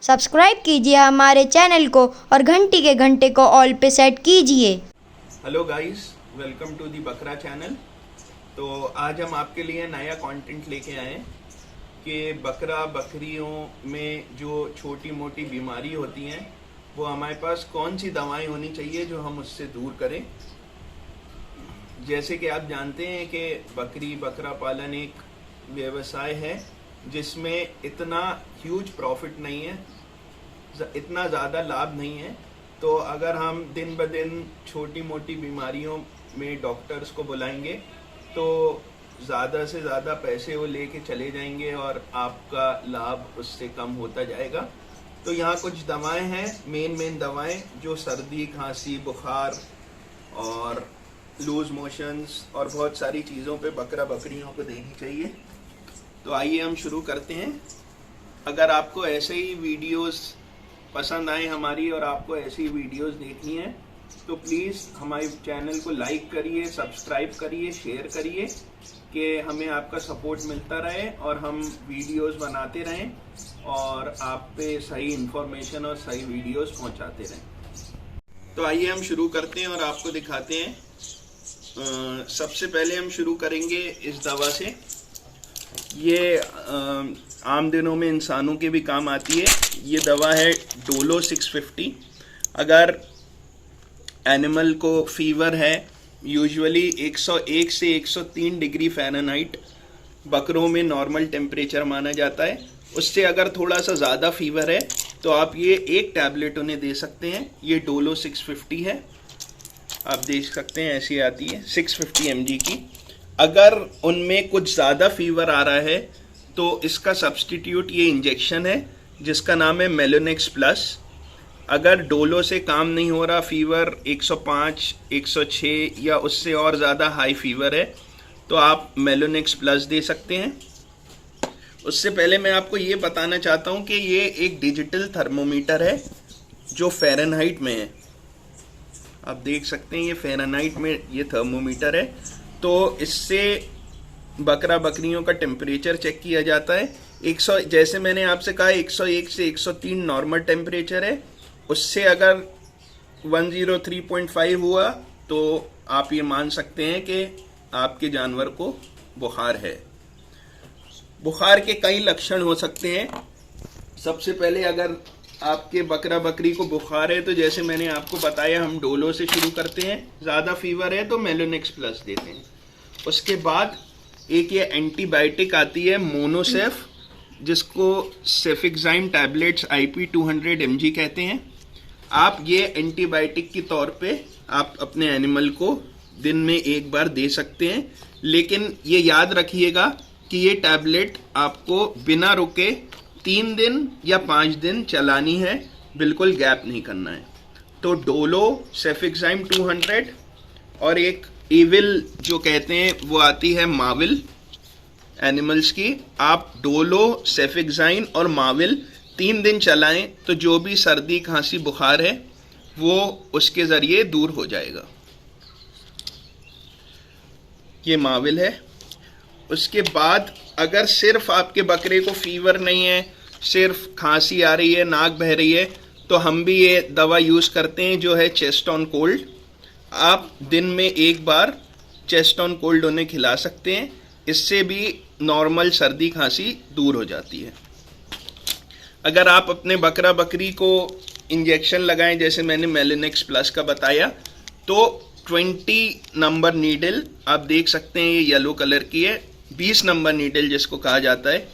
Subscribe कीजिए हमारे channel को और घंटी के घंटे को ऑल पे सेट कीजिए। Hello guys, welcome to the Bakra channel. तो आज हम आपके लिए नया कंटेंट लेके आए कि बकरा बकरियों में जो छोटी मोटी बीमारी होती हैं वो हमारे पास कौन सी दवाएं होनी चाहिए जो हम उससे दूर करें। जैसे कि आप जानते हैं कि बकरी बकरा पालन एक व्यवसाय है जिसमें इतना ह्यूज प्रॉफिट नहीं है, इतना ज़्यादा लाभ नहीं है। तो अगर हम दिन ब दिन छोटी मोटी बीमारियों में डॉक्टर्स को बुलाएंगे तो ज़्यादा से ज़्यादा पैसे वो लेके चले जाएंगे और आपका लाभ उससे कम होता जाएगा। तो यहाँ कुछ दवाएं हैं, मेन दवाएं जो सर्दी खांसी बुखार और लूज मोशंस और बहुत सारी चीज़ों पे बकरा बकरियों को देनी चाहिए। तो आइए हम शुरू करते हैं। अगर आपको ऐसे ही वीडियोस पसंद आए हमारी और आपको ऐसी वीडियोस देखनी है तो प्लीज़ हमारे चैनल को लाइक करिए, सब्सक्राइब करिए, शेयर करिए कि हमें आपका सपोर्ट मिलता रहे और हम वीडियोस बनाते रहें और आप पे सही इन्फॉर्मेशन और सही वीडियोस पहुंचाते रहें। तो आइए हम शुरू करते हैं और आपको दिखाते हैं। सबसे पहले हम शुरू करेंगे इस दवा से। ये आम दिनों में इंसानों के भी काम आती है। ये दवा है डोलो 650। अगर एनिमल को फीवर है, यूजुअली 101 से 103 डिग्री फ़ारेनहाइट बकरों में नॉर्मल टेम्परेचर माना जाता है। उससे अगर थोड़ा सा ज़्यादा फीवर है तो आप ये एक टैबलेट उन्हें दे सकते हैं। ये डोलो 650 है, आप देख सकते हैं ऐसी आती है 650 mg की। अगर उनमें कुछ ज़्यादा फीवर आ रहा है तो इसका सब्स्टिट्यूट ये इंजेक्शन है जिसका नाम है मेलोनेक्स प्लस। अगर डोलो से काम नहीं हो रहा, फीवर 105, 106 या उससे और ज़्यादा हाई फीवर है तो आप मेलोनेक्स प्लस दे सकते हैं। उससे पहले मैं आपको ये बताना चाहता हूँ कि ये एक डिजिटल थर्मोमीटर है जो फ़ारेनहाइट में है। आप देख सकते हैं ये फ़ारेनहाइट में ये थर्मोमीटर है। तो इससे बकरा बकरियों का टेम्परेचर चेक किया जाता है। 100, जैसे मैंने आपसे कहा 101 से 103 नॉर्मल टेम्परेचर है। उससे अगर 103.5 हुआ तो आप ये मान सकते हैं कि आपके जानवर को बुखार है। बुखार के कई लक्षण हो सकते हैं। सबसे पहले अगर आपके बकरा बकरी को बुखार है तो जैसे मैंने आपको बताया हम डोलो से शुरू करते हैं। ज़्यादा फीवर है तो मेलोनेक्स प्लस देते हैं। उसके बाद एक ये एंटीबायोटिक आती है मोनोसेफ, जिसको सेफिक्साइम टैबलेट्स IP 200 mg कहते हैं। आप ये एंटीबायोटिक के तौर पे आप अपने एनिमल को दिन में एक बार दे सकते हैं, लेकिन ये याद रखिएगा कि ये टैबलेट आपको बिना रुके 3 दिन या 5 दिन चलानी है, बिल्कुल गैप नहीं करना है। तो डोलो, सेफिक्साइम 200 और एक एविल जो कहते हैं वो आती है माविल एनिमल्स की। आप डोलो, सेफिक्साइन और माविल 3 दिन चलाएं तो जो भी सर्दी खांसी बुखार है वो उसके ज़रिए दूर हो जाएगा। ये माविल है। उसके बाद अगर सिर्फ आपके बकरे को फीवर नहीं है, सिर्फ खांसी आ रही है, नाक बह रही है, तो हम भी ये दवा यूज़ करते हैं जो है चेस्ट ऑन कोल्ड। आप दिन में एक बार चेस्ट ऑन कोल्ड उन्हें खिला सकते हैं। इससे भी नॉर्मल सर्दी खांसी दूर हो जाती है। अगर आप अपने बकरा बकरी को इंजेक्शन लगाएं जैसे मैंने मेलोनेक्स प्लस का बताया तो 20 नंबर नीडल आप देख सकते हैं, ये येलो कलर की है। 20 नंबर नीडल जिसको कहा जाता है,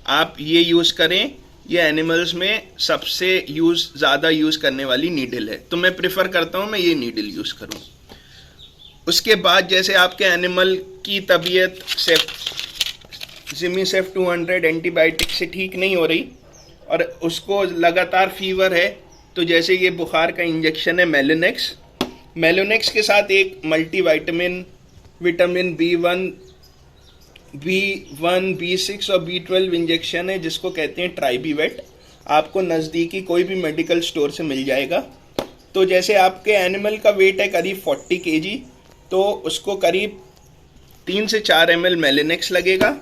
आप ये यूज़ करें। ये एनिमल्स में सबसे ज़्यादा यूज़ करने वाली नीडल है, तो मैं प्रेफर करता हूँ मैं ये नीडल यूज़ करूँ। उसके बाद जैसे आपके एनिमल की तबीयत ज़िमीसेफ 200 एंटीबायोटिक से ठीक नहीं हो रही और उसको लगातार फीवर है, तो जैसे ये बुखार का इंजेक्शन है मेलोनेक्स के साथ एक मल्टीविटामिन, विटामिन B1, B6 और B12 इंजेक्शन है जिसको कहते हैं ट्राइबीवेट। आपको नज़दीकी कोई भी मेडिकल स्टोर से मिल जाएगा। तो जैसे आपके एनिमल का वेट है करीब 40 kg, तो उसको करीब 3 से 4 ml मेलिनेक्स लगेगा,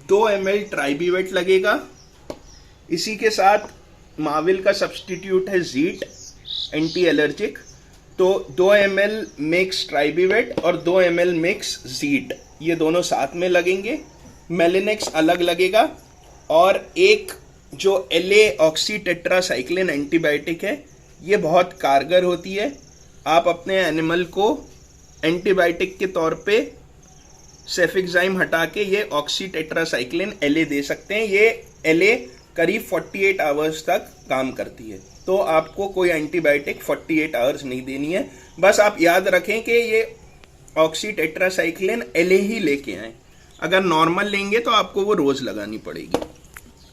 2 ml ट्राइबीवेट लगेगा। इसी के साथ माविल का सब्सटीट्यूट है जीट, एंटी एलर्जिक, तो 2 ml मिक्स ट्राइबीवेट और 2 ml मिक्स जीट, ये दोनों साथ में लगेंगे। मेलिनेक्स अलग लगेगा, और एक जो LA ऑक्सी टेट्रासाइक्लिन एंटीबायोटिक है, ये बहुत कारगर होती है। आप अपने एनिमल को एंटीबायोटिक के तौर पे सेफिक्साइम हटा के ये ऑक्सी टेट्रासाइक्लिन LA दे सकते हैं। ये LA करीब 48 आवर्स तक काम करती है, तो आपको कोई एंटीबायोटिक 48 आवर्स नहीं देनी है। बस आप याद रखें कि ये ऑक्सी टेट्रासाइक्लिन LA ही लेके आए। अगर नॉर्मल लेंगे तो आपको वो रोज लगानी पड़ेगी।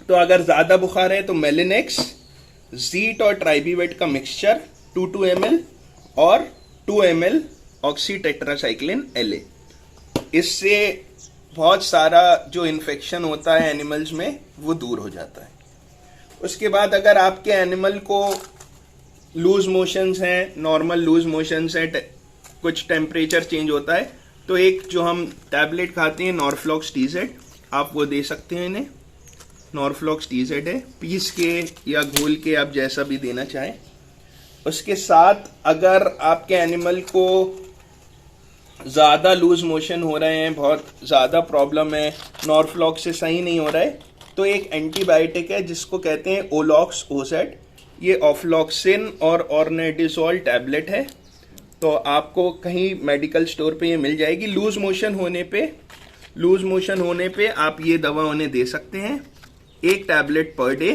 तो अगर ज़्यादा बुखार है तो मेलिनेक्स, जीट और ट्राइबीवेट का मिक्सचर 2 ml और 2 ml ऑक्सी टेट्रासाइक्लिन LA। इससे बहुत सारा जो इन्फेक्शन होता है एनिमल्स में वो दूर हो जाता है। उसके बाद अगर आपके एनिमल को लूज मोशंस हैं, नॉर्मल लूज मोशंस हैं, कुछ टेम्परेचर चेंज होता है, तो एक जो हम टैबलेट खाते हैं नॉर्फ्लॉक्स TZ, आप वो दे सकते हैं इन्हें। नॉर्फ्लॉक्स TZ है, पीस के या घोल के, आप जैसा भी देना चाहें। उसके साथ अगर आपके एनिमल को ज़्यादा लूज मोशन हो रहे हैं, बहुत ज़्यादा प्रॉब्लम है, नॉर्फ्लॉक्स से सही नहीं हो रहा है, तो एक एंटीबायोटिक है जिसको कहते हैं ओलॉक्स ओसेट। ये ऑफ्लॉक्सिन और ऑर्नेडिसोल टैबलेट है, तो आपको कहीं मेडिकल स्टोर पे ये मिल जाएगी। लूज मोशन होने पे आप ये दवा उन्हें दे सकते हैं, 1 टैबलेट पर डे।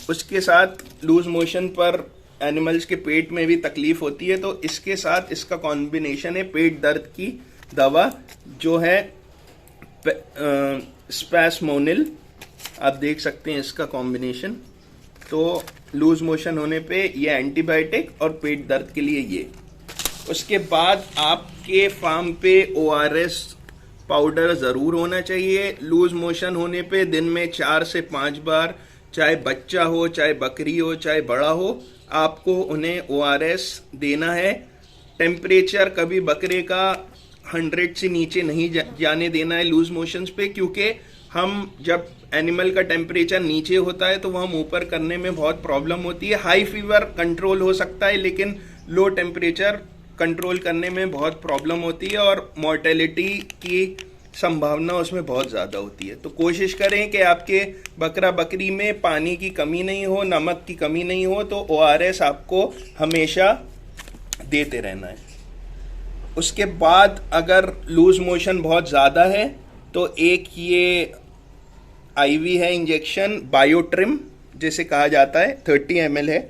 उसके साथ लूज मोशन पर एनिमल्स के पेट में भी तकलीफ होती है, तो इसके साथ इसका कॉम्बिनेशन है पेट दर्द की दवा जो है स्पैसमोनिल, आप देख सकते हैं इसका कॉम्बिनेशन। तो लूज मोशन होने पे ये एंटीबायोटिक और पेट दर्द के लिए ये। उसके बाद आपके फार्म पे ORS पाउडर ज़रूर होना चाहिए। लूज मोशन होने पे दिन में 4 से 5 बार, चाहे बच्चा हो, चाहे बकरी हो, चाहे बड़ा हो, आपको उन्हें ORS देना है। टेम्परेचर कभी बकरे का 100 से नीचे नहीं जाने देना है लूज मोशंस पे, क्योंकि हम जब एनिमल का टेम्परेचर नीचे होता है तो वह हम ऊपर करने में बहुत प्रॉब्लम होती है। हाई फीवर कंट्रोल हो सकता है, लेकिन लो टेम्परेचर कंट्रोल करने में बहुत प्रॉब्लम होती है और मॉर्टेलिटी की संभावना उसमें बहुत ज़्यादा होती है। तो कोशिश करें कि आपके बकरा बकरी में पानी की कमी नहीं हो, नमक की कमी नहीं हो, तो ORS आपको हमेशा देते रहना है। उसके बाद अगर लूज मोशन बहुत ज़्यादा है तो एक ये IV है इंजेक्शन, बायोट्रिम जिसे कहा जाता है, 30 ml है।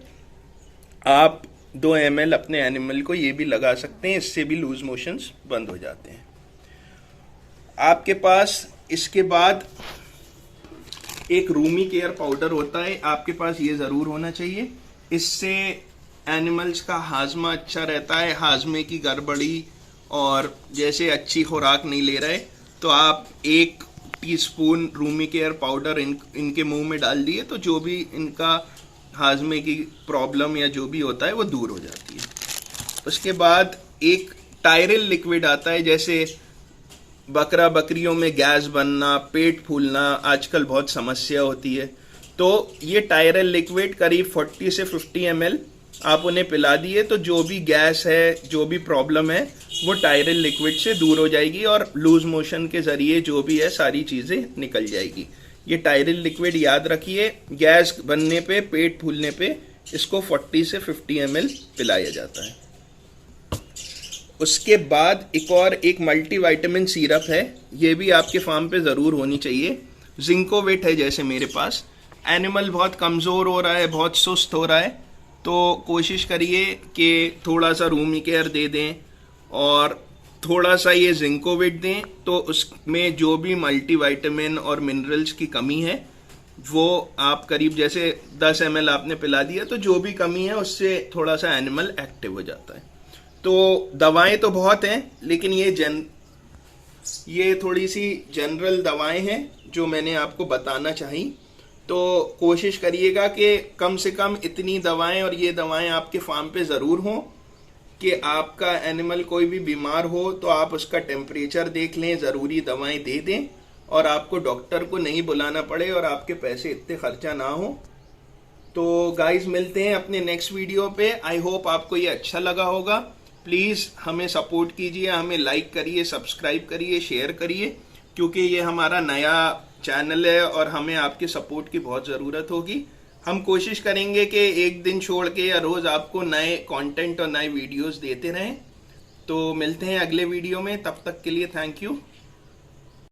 आप 2 ml अपने एनिमल को ये भी लगा सकते हैं, इससे भी लूज मोशंस बंद हो जाते हैं। आपके पास इसके बाद एक रूमी केयर पाउडर होता है, आपके पास ये ज़रूर होना चाहिए। इससे एनिमल्स का हाजमा अच्छा रहता है। हाजमे की गड़बड़ी और जैसे अच्छी खुराक नहीं ले रहे, तो आप 1 टीस्पून रूमी केयर पाउडर इनके मुंह में डाल दिए, तो जो भी इनका हाजमे की प्रॉब्लम या जो भी होता है वो दूर हो जाती है। उसके बाद एक टायरिल लिक्विड आता है, जैसे बकरा बकरियों में गैस बनना, पेट फूलना आजकल बहुत समस्या होती है, तो ये टायरिल लिक्विड करीब 40 से 50 ml आप उन्हें पिला दिए, तो जो भी गैस है, जो भी प्रॉब्लम है, वो टायरिल लिक्विड से दूर हो जाएगी और लूज मोशन के ज़रिए जो भी है सारी चीज़ें निकल जाएगी। ये टायरिल लिक्विड याद रखिए, गैस बनने पे, पेट फूलने पे इसको 40 से 50 ml पिलाया जाता है। उसके बाद एक मल्टीविटामिन सिरप है, ये भी आपके फार्म पे ज़रूर होनी चाहिए। जिंकोवेट है जैसे मेरे पास। एनिमल बहुत कमज़ोर हो रहा है, बहुत सुस्त हो रहा है, तो कोशिश करिए कि थोड़ा सा रूमी केयर दे दें और थोड़ा सा ये जिंकोवेट दें, तो उसमें जो भी मल्टीविटामिन और मिनरल्स की कमी है वो आप करीब जैसे 10 ml आपने पिला दिया, तो जो भी कमी है उससे थोड़ा सा एनिमल एक्टिव हो जाता है। तो दवाएं तो बहुत हैं, लेकिन ये थोड़ी सी जनरल दवाएं हैं जो मैंने आपको बताना चाही। तो कोशिश करिएगा कि कम से कम इतनी दवाएं और ये दवाएं आपके फार्म पे ज़रूर हों कि आपका एनिमल कोई भी बीमार हो तो आप उसका टेम्परेचर देख लें, ज़रूरी दवाएं दे दें और आपको डॉक्टर को नहीं बुलाना पड़े और आपके पैसे इतने खर्चा ना हो। तो गाइस मिलते हैं अपने नेक्स्ट वीडियो पे। आई होप आपको ये अच्छा लगा होगा। प्लीज़ हमें सपोर्ट कीजिए, हमें लाइक करिए, सब्सक्राइब करिए, शेयर करिए, क्योंकि ये हमारा नया चैनल है और हमें आपके सपोर्ट की बहुत ज़रूरत होगी। हम कोशिश करेंगे कि एक दिन छोड़ के या रोज़ आपको नए कंटेंट और नए वीडियोस देते रहें। तो मिलते हैं अगले वीडियो में, तब तक के लिए थैंक यू।